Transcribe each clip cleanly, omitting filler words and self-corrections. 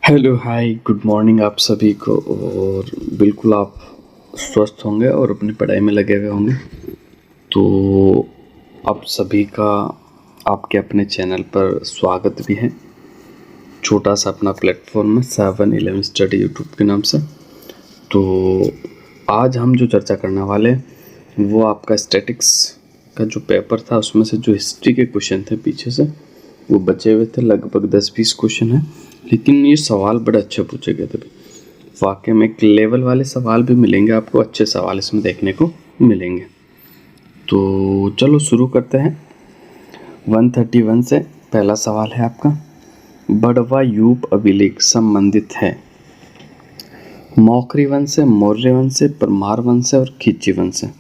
Hello hi good morning आप सभी को। और बिल्कुल आप स्वस्थ होंगे और अपनी पढ़ाई में लगे हुए होंगे। तो आप सभी का आपके अपने चैनल पर स्वागत भी है। छोटा सा अपना प्लेटफॉर्म है 7-11 स्टडी यूट्यूब के नाम से। तो आज हम जो चर्चा करने वाले हैं वो आपका स्टैटिक्स का जो पेपर था उसमें से जो हिस्ट्री के क्वेश्चन थे पीछे से वो बचे हुए थे। लगभग 10-20 क्वेश्चन है, लेकिन ये सवाल बड़े अच्छे पूछे गए थे। वाकई में एक लेवल वाले सवाल भी मिलेंगे आपको, अच्छे सवाल इसमें देखने को मिलेंगे। तो चलो शुरू करते हैं। 131 से पहला सवाल है आपका, बड़वा यूप अभिलेख संबंधित है मौखरी वंश से, मौर्य वंश से, परमार वंश से और खिची वंश से।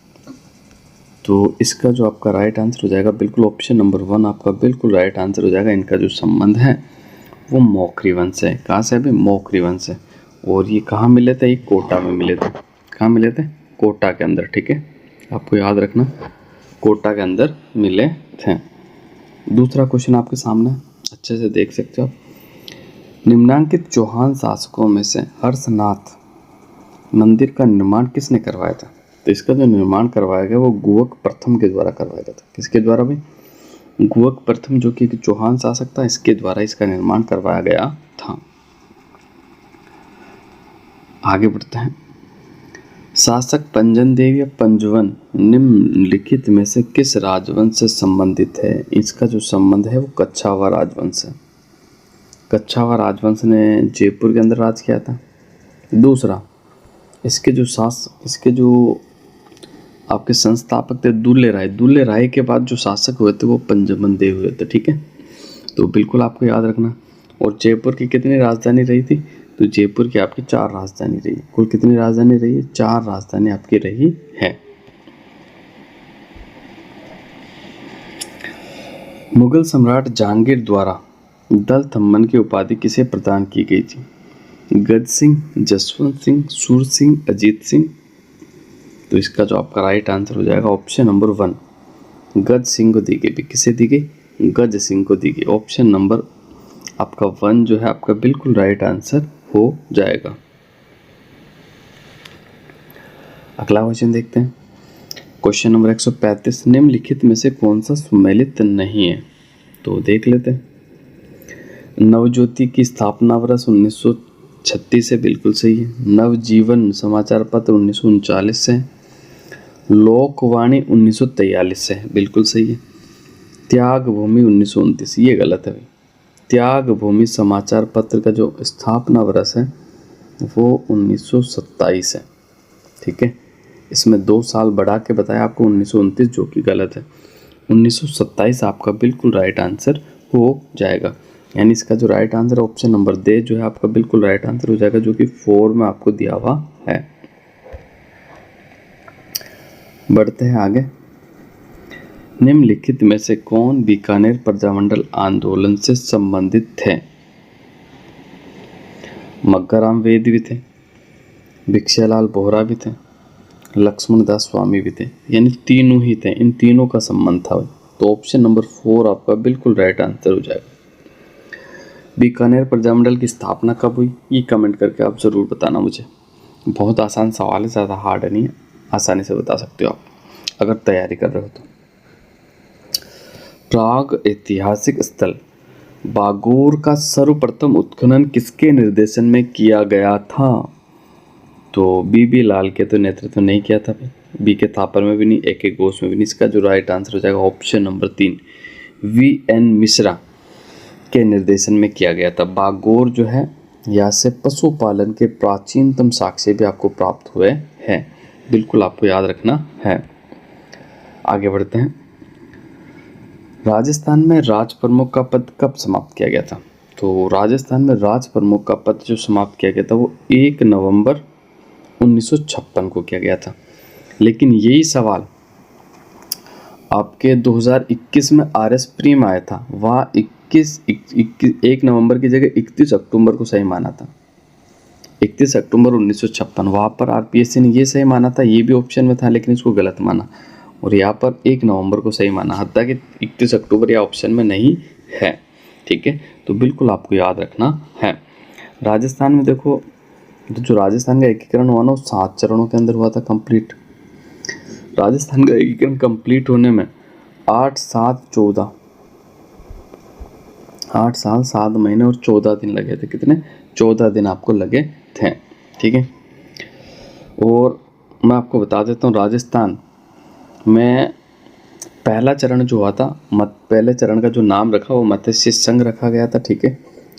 तो इसका जो आपका राइट आंसर हो जाएगा बिल्कुल ऑप्शन नंबर 1 आपका बिल्कुल राइट आंसर हो जाएगा। इनका जो संबंध है वो मौखरी वंश है। कहाँ से अभी? मौखरी वंश है। और ये कहाँ मिले थे? ये कोटा में मिले थे। कहाँ मिले थे? कोटा के अंदर। ठीक है, आपको याद रखना, कोटा के अंदर मिले थे। दूसरा क्वेश्चन आपके सामने अच्छे से देख सकते हो आप। निम्नांकित चौहान शासकों में से हर्षनाथ मंदिर का निर्माण किसने करवाया था? तो इसका जो निर्माण करवाया गया वो गुवक प्रथम के द्वारा करवाया गया था। किसके द्वारा भाई? गुवक प्रथम जो कि चौहान शासक था, इसके द्वारा इसका निर्माण करवाया गया था। आगे बढ़ते हैं। शासक पंजन देव या पंजवन निम्नलिखित में से किस राजवंश से संबंधित है? इसका जो संबंध है वो कच्छावा राजवंश है। कच्छावा राजवंश ने जयपुर के अंदर राज किया था। दूसरा, इसके जो आपके संस्थापक थे दुल्ले राय। दुल्ले राय के बाद जो शासक हुए थे वो पंजमन देव हुए थे। ठीक है, तो बिल्कुल आपको याद रखना। और जयपुर की कितनी राजधानी रही थी? तो जयपुर की आपकी 4 राजधानी रही। कुल कितनी राजधानी रही है? 4 राजधानी आपकी रही है। मुगल सम्राट जहांगीर द्वारा दल थम्मन की उपाधि किसे प्रदान की गई थी? गज सिंह, जसवंत सिंह, सूर सिंह, अजीत सिंह। तो इसका जो आपका राइट आंसर हो जाएगा ऑप्शन नंबर 1, गज सिंह को दी गई। किसे दी गई? गज सिंह को दी गई। ऑप्शन नंबर आपका 1 जो है आपका बिल्कुल राइट आंसर हो जाएगा। अगला क्वेश्चन देखते हैं। क्वेश्चन नंबर 135, निम्नलिखित में से कौन सा सुमेलित नहीं है? तो देख लेते हैं। नवज्योति की स्थापना वर्ष 1936 से, बिल्कुल सही है। नवजीवन समाचार पत्र 1939 से। लोकवाणी 1943 से, बिल्कुल सही है। त्याग भूमि 1929, ये गलत है। त्याग भूमि समाचार पत्र का जो स्थापना वर्ष है वो 1927 है। ठीक है, इसमें 2 साल बढ़ा के बताया आपको 1929, जो कि गलत है। 1927 आपका बिल्कुल राइट आंसर हो जाएगा। यानी इसका जो राइट आंसर ऑप्शन नंबर दे जो है आपका बिल्कुल राइट आंसर हो जाएगा, जो कि 4 में आपको दिया हुआ है। बढ़ते हैं आगे। निम्नलिखित में से कौन बीकानेर प्रजामंडल आंदोलन से संबंधित थे? मग्गाराम वेद भी थे, भिक्षालाल बोहरा भी थे, लक्ष्मण दास स्वामी भी थे। यानी तीनों ही थे, इन तीनों का संबंध था। तो ऑप्शन नंबर 4 आपका बिल्कुल राइट आंसर हो जाएगा। बीकानेर प्रजामंडल की स्थापना कब हुई? ये कमेंट करके आप ज़रूर बताना मुझे। बहुत आसान सवाल है, ज़्यादा हार्ड नहीं है, आसानी से बता सकते हो आप अगर तैयारी कर रहे हो तो। प्राग ऐतिहासिक स्थल बागोर का सर्वप्रथम उत्खनन किसके निर्देशन में किया गया था? तो बी लाल के तो नेतृत्व नहीं किया था, बी के थापर में भी नहीं, AK घोष में भी नहीं। इसका जो राइट आंसर हो जाएगा ऑप्शन नंबर 3, VN मिश्रा के निर्देशन में किया गया था। बागोर जो है यहाँ से पशुपालन के प्राचीनतम साक्ष्य भी आपको प्राप्त हुए हैं, बिल्कुल आपको याद रखना है। आगे बढ़ते हैं। राजस्थान में राज प्रमुख का पद कब समाप्त किया गया था? तो राजस्थान में राज प्रमुख का पद जो समाप्त किया गया था वो 1 नवंबर 1956 को किया गया था। लेकिन यही सवाल आपके 2021 में RS प्री में आया था। वहाँ 1 नवंबर की जगह 31 अक्टूबर को सही माना था। 31 अक्टूबर 1956 वहाँ पर RPSC ने ये सही माना था, ये भी ऑप्शन में था, लेकिन इसको गलत माना। और यहाँ पर 1 नवंबर को सही माना, हालांकि 31 अक्टूबर या ऑप्शन में नहीं है। ठीक है, तो बिल्कुल आपको याद रखना है। राजस्थान में देखो, तो जो राजस्थान का एकीकरण हुआ ना, वो 7 चरणों के अंदर हुआ था कंप्लीट। राजस्थान का एकीकरण कंप्लीट होने में 8 साल 7 महीने और 14 दिन लगे थे। कितने? 14 दिन आपको लगे थे। ठीक है। और मैं आपको बता देता हूँ, राजस्थान में पहला चरण जो हुआ था, पहले चरण का जो नाम रखा वो मत्स्य संघ रखा गया था। ठीक है।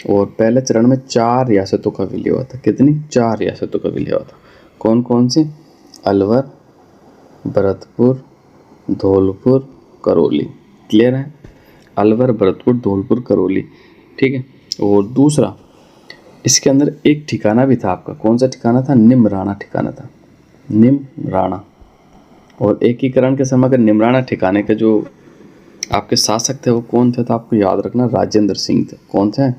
और पहले चरण में 4 रियासतों का विलय हुआ था। कितनी? 4 रियासतों का विलय हुआ था। कौन कौन सी? अलवर, भरतपुर, धौलपुर, करौली। क्लियर है? अलवर, भरतपुर, धौलपुर, करौली। ठीक है। और दूसरा, इसके अंदर एक ठिकाना भी था आपका। कौन सा ठिकाना था? निमराना ठिकाना था। निमराना। और एकीकरण के समय अगर निमराना ठिकाने के जो आपके शासक थे वो कौन थे, तो आपको याद रखना राजेंद्र सिंह थे। कौन थे?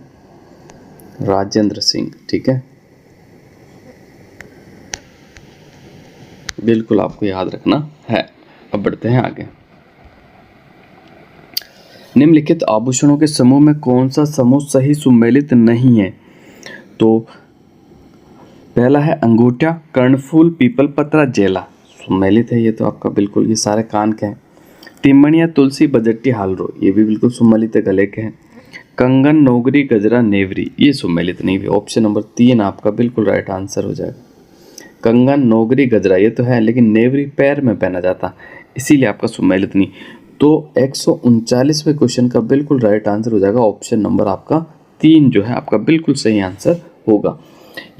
राजेंद्र सिंह। ठीक है, बिल्कुल आपको याद रखना है। अब बढ़ते हैं आगे। निम्नलिखित आभूषणों के समूह में कौन सा समूह सही सुमेलित नहीं है? तो पहला है अंगूठा, कर्णफूल, पीपल पत्रा, जेला। सुमेलित है ये तो आपका बिल्कुल। ये सारे कान के हैं। तिमणिया, तुलसी, बजट्टी, हालरो, ये भी बिल्कुल सुमेलित है, गले के हैं। कंगन, नौगरी, गजरा, नेवरी, ये सुमेलित नहीं है। ऑप्शन नंबर 3 आपका बिल्कुल राइट आंसर हो जाएगा। कंगन, नौगरी, गजरा ये तो है, लेकिन नेवरी पैर में पहना जाता, इसीलिए आपका सुमेलित नहीं। तो 139वें क्वेश्चन का बिल्कुल राइट आंसर हो जाएगा ऑप्शन नंबर आपका 3 जो है आपका बिल्कुल सही आंसर होगा।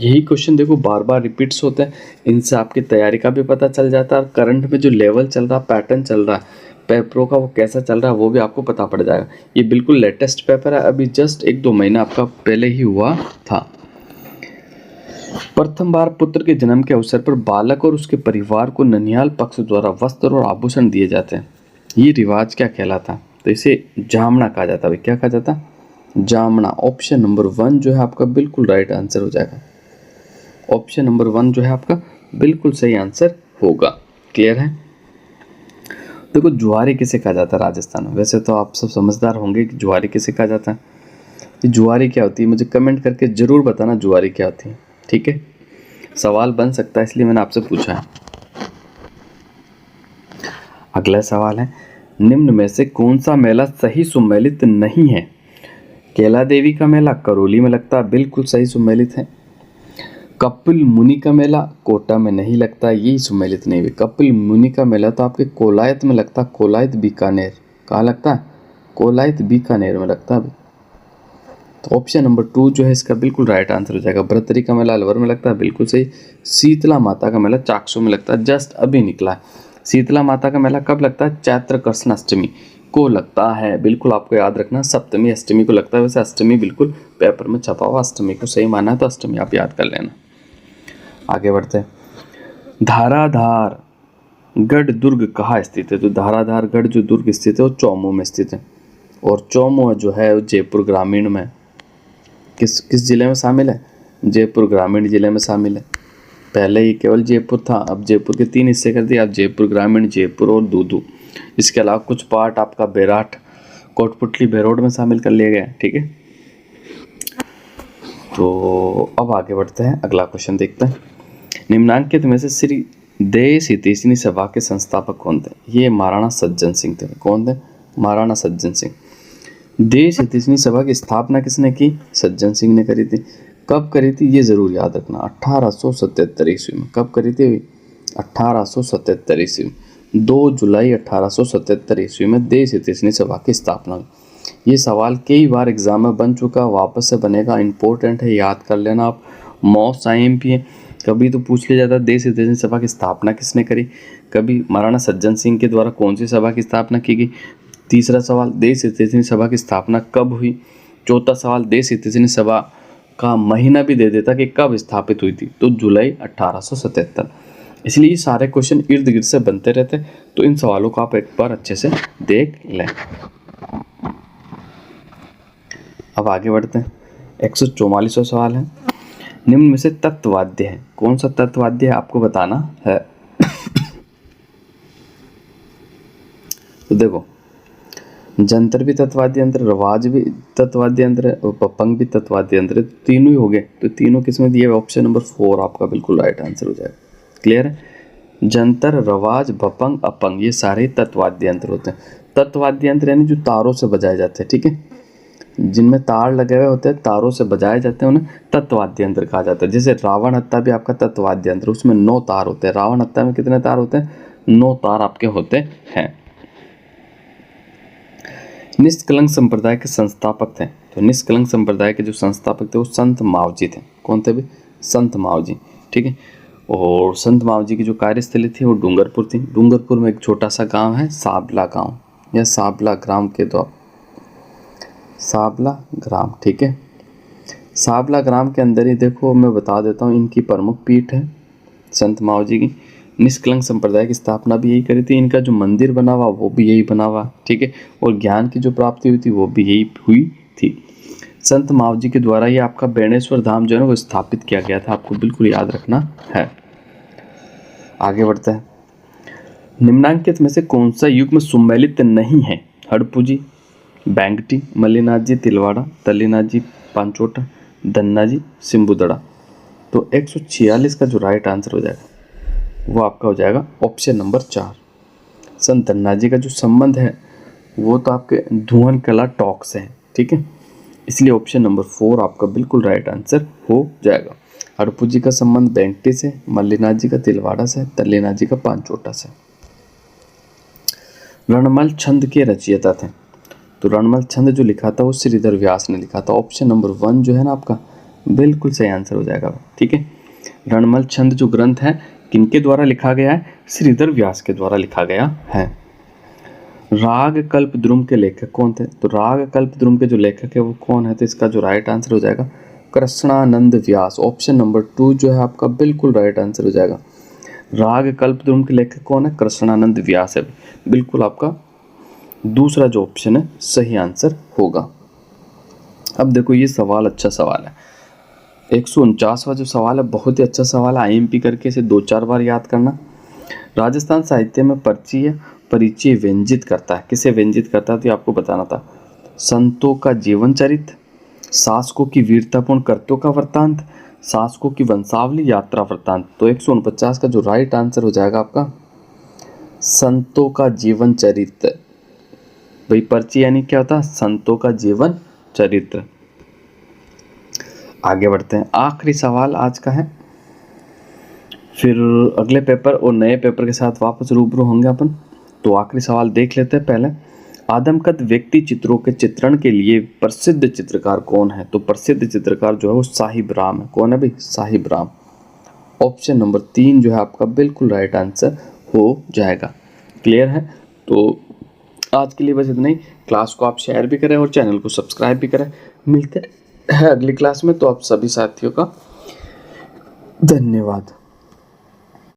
यही क्वेश्चन देखो बार बार रिपीट्स होते हैं, इनसे आपकी तैयारी का भी पता चल जाता है और करंट में जो लेवल चल रहा, पैटर्न चल रहा है पेपरों का, वो कैसा चल रहा है वो भी आपको पता पड़ जाएगा। ये बिल्कुल लेटेस्ट पेपर है, अभी जस्ट 1-2 महीना आपका पहले ही हुआ था। प्रथम बार पुत्र के जन्म के अवसर पर बालक और उसके परिवार को ननिहाल पक्ष द्वारा वस्त्र और आभूषण दिए जाते हैं। ये रिवाज क्या कहलाता? तो इसे जामना कहा जाता है। क्या कहा जाता? जामना। ऑप्शन नंबर 1 जो है आपका बिल्कुल राइट आंसर हो जाएगा। ऑप्शन नंबर 1 जो है आपका बिल्कुल सही आंसर होगा। क्लियर है? देखो जुआरी किसे कहा जाता है राजस्थान में? वैसे तो आप सब समझदार होंगे कि जुआरी किसे कहा जाता है। ये जुआरी क्या होती है मुझे कमेंट करके जरूर बताना, जुआरी क्या होती है। ठीक है, सवाल बन सकता है इसलिए मैंने आपसे पूछा है। अगला सवाल है, निम्न में से कौन सा मेला सही सुमेलित नहीं है? कैला देवी का मेला करौली में लगता है, बिल्कुल सही सुमेलित है। कपिल मुनि का मेला कोटा में नहीं लगता, यही सुमेलित नहीं हुई। कपिल मुनि का मेला तो आपके कोलायत में लगता, कोलायत बीकानेर। कहाँ लगता है? कोलायत बीकानेर में लगता है। तो ऑप्शन नंबर 2 जो है इसका बिल्कुल राइट आंसर हो जाएगा। भरतरी का मेला अलवर में लगता है, बिल्कुल सही। शीतला माता का मेला चाकसू में लगता है, जस्ट अभी निकला है। शीतला माता का मेला कब लगता है? चैत्र कृष्ण अष्टमी को लगता है, बिल्कुल आपको याद रखना। सप्तमी अष्टमी को लगता है, वैसे अष्टमी बिल्कुल पेपर में छपा हुआ अष्टमी को सही माना है, तो अष्टमी आप याद कर लेना। आगे बढ़ते हैं। धाराधार गढ़ दुर्ग कहाँ स्थित है? तो धाराधार गढ़ जो दुर्ग स्थित है वो चौमू में स्थित है। और चौमू जो है वो जयपुर ग्रामीण में किस जिले में शामिल है? जयपुर ग्रामीण जिले में शामिल है। पहले ही केवल जयपुर था, अब जयपुर के 3 हिस्से कर दिए। अब जयपुर ग्रामीण, जयपुर और दूदू, इसके अलावा कुछ पार्ट आपका बेराट, कोटपुतली, बेरोड में शामिल कर लिए गए। ठीक है, तो अब आगे बढ़ते हैं, अगला क्वेश्चन देखते हैं। निम्नांकित में से श्री देश हितैषिणी सभा के संस्थापक कौन थे? ये महाराणा सज्जन सिंह थे। कौन थे? महाराणा सज्जन सिंह। देश हितैषिणी सभा की स्थापना किसने की? सज्जन सिंह ने करी थी। कब करी थी ये जरूर याद रखना, 1877 ईस्वी में। कब करी थी? 1877 ईस्वी में। 2 जुलाई 1877 ईस्वी में देश हितैषिणी सभा की स्थापना हुई। ये सवाल कई बार एग्जाम में बन चुका, वापस से बनेगा, इंपॉर्टेंट है, याद कर लेना आप। मॉस्ट IMP है, कभी तो पूछ लिया जाता देश हितैषिणी सभा की स्थापना किसने करी, कभी महाराणा सज्जन सिंह के द्वारा कौन सी सभा की स्थापना की गई। तीसरा सवाल, देश हितैषिणी सभा की स्थापना कब हुई। चौथा सवाल, देश हितैषिणी सभा का महीना भी दे देता कि कब स्थापित हुई थी, तो जुलाई 1877। इसलिए सारे क्वेश्चन इर्द गिर्द से बनते रहते, तो इन सवालों को आप एक बार अच्छे से देख लें। अब आगे बढ़ते हैं। 144वां सवाल है, निम्न में से तत्वाद्य है। कौन सा तत्वाद्य है आपको बताना है। तो देखो, जंतर भी तत्वाद्य यंत्र, रवाज भी तत्वाद्य यंत्र है और पपंग भी तत्वाद्य यंत्र है। तीनों ही हो गए, तो तीनों किसमें दिए? ऑप्शन नंबर 4 आपका बिल्कुल राइट आंसर हो जाएगा। क्लियर है? जंतर, रवाज, भपंग, अपंग ये सारे तत्वाद्य यंत्र होते हैं। तत्वाद्य यंत्र यानी जो तारों से बजाए जाते हैं, ठीक है, जिनमें तार लगे हुए होते हैं, तारों से बजाए जाते हैं, उन्हें तत्वाद्य यंत्र कहा जाता है। जैसे रावण हत्था भी आपका तत्वाद्य यंत्र, उसमें 9 तार होते हैं। रावण हत्था में कितने तार होते हैं? 9 तार आपके होते हैं। निष्कलंक संप्रदाय के संस्थापक थे, तो निष्कलंक संप्रदाय के जो संस्थापक थे वो संत मावजी थे। कौन थे भी? संत मावजी, ठीक है। और संत मावजी की जो कार्यस्थली थी वो डूंगरपुर थी। डूंगरपुर में एक छोटा सा गांव है साबला गांव या साबला ग्राम के द्वारा, साबला ग्राम, ठीक है। साबला ग्राम के अंदर ही देखो, मैं बता देता हूँ, इनकी प्रमुख पीठ है संत मावजी की। निष्कलंक संप्रदाय की स्थापना भी यही करी थी। इनका जो मंदिर बना हुआ वो भी यही बना हुआ, ठीक है। और ज्ञान की जो प्राप्ति हुई थी वो भी यही हुई थी। संत मावजी के द्वारा ये आपका बेणेश्वर धाम जो है ना वो स्थापित किया गया था, आपको बिल्कुल याद रखना है। आगे बढ़ते हैं। निम्नांकित में से कौन सा युग में सुमेलित नहीं है? हड़पुजी, बैंगटी, मल्लीनाथ जी तिलवाड़ा, तल्लीनाथ जी पांचोटा, धन्ना जी सिंबुदड़ा। तो 146 का जो राइट आंसर हो जाएगा वो आपका हो जाएगा ऑप्शन नंबर 4। संत धन्ना जी का जो संबंध है वो तो आपके धुवन कला टॉक से है, ठीक है, इसलिए ऑप्शन नंबर 4 आपका बिल्कुल राइट आंसर हो जाएगा। हड़पू जी का संबंध बैंगटी से, मल्लीनाथ जी का तिलवाड़ा से, तल्लीनाथ जी का पांचोटा से। रणमल छंद के रचयिता थे, तो रणमल छंद जो लिखा था वो श्रीधर व्यास ने लिखा था। ऑप्शन नंबर 1 जो है ना आपका बिल्कुल सही आंसर हो जाएगा, ठीक है। रणमल छंद जो ग्रंथ है किनके द्वारा लिखा गया है? श्रीधर व्यास के द्वारा लिखा गया है। राग कल्पद्रुम के लेखक कौन थे? तो राग कल्पद्रुम के जो लेखक है वो कौन है? तो इसका जो राइट आंसर हो जाएगा कृष्णानंद व्यास। ऑप्शन नंबर 2 जो है आपका बिल्कुल राइट आंसर हो जाएगा। राग कल्पद्रुम के लेखक कौन है? कृष्णानंद व्यास है, बिल्कुल आपका दूसरा जो ऑप्शन है सही आंसर होगा। अब देखो ये सवाल अच्छा सवाल है, 149वां जो सवाल है बहुत ही अच्छा सवाल है। आईएमपी करके इसे 2-4 बार याद करना। राजस्थान साहित्य में परिचय व्यंजित करता है, किसे व्यंजित करता है? तो आपको बताना था। संतों का जीवन चरित्र, शासकों की वीरतापूर्ण कृत्यों का वृत्तांत, शासकों की वंशावली, यात्रा वृत्तांत। तो 149 का जो राइट आंसर हो जाएगा आपका संतों का जीवन चरित्र। भाई परिचय यानी क्या होता है? संतों का जीवन चरित्र। आगे बढ़ते हैं, आखिरी सवाल आज का है, फिर अगले पेपर और नए पेपर के साथ वापस रूबरू होंगे अपन। तो आखिरी सवाल देख लेते हैं पहले। आदमकद व्यक्ति चित्रों के चित्रण के लिए प्रसिद्ध चित्रकार कौन है? तो प्रसिद्ध चित्रकार जो है वो साहिब राम है। कौन है भाई? साहिब राम। ऑप्शन नंबर 3 जो है आपका बिल्कुल राइट आंसर हो जाएगा। क्लियर है? तो आज के लिए बस इतना ही। क्लास को आप शेयर भी करें और चैनल को सब्सक्राइब भी करें। मिलते हैं अगली क्लास में। तो आप सभी साथियों का धन्यवाद।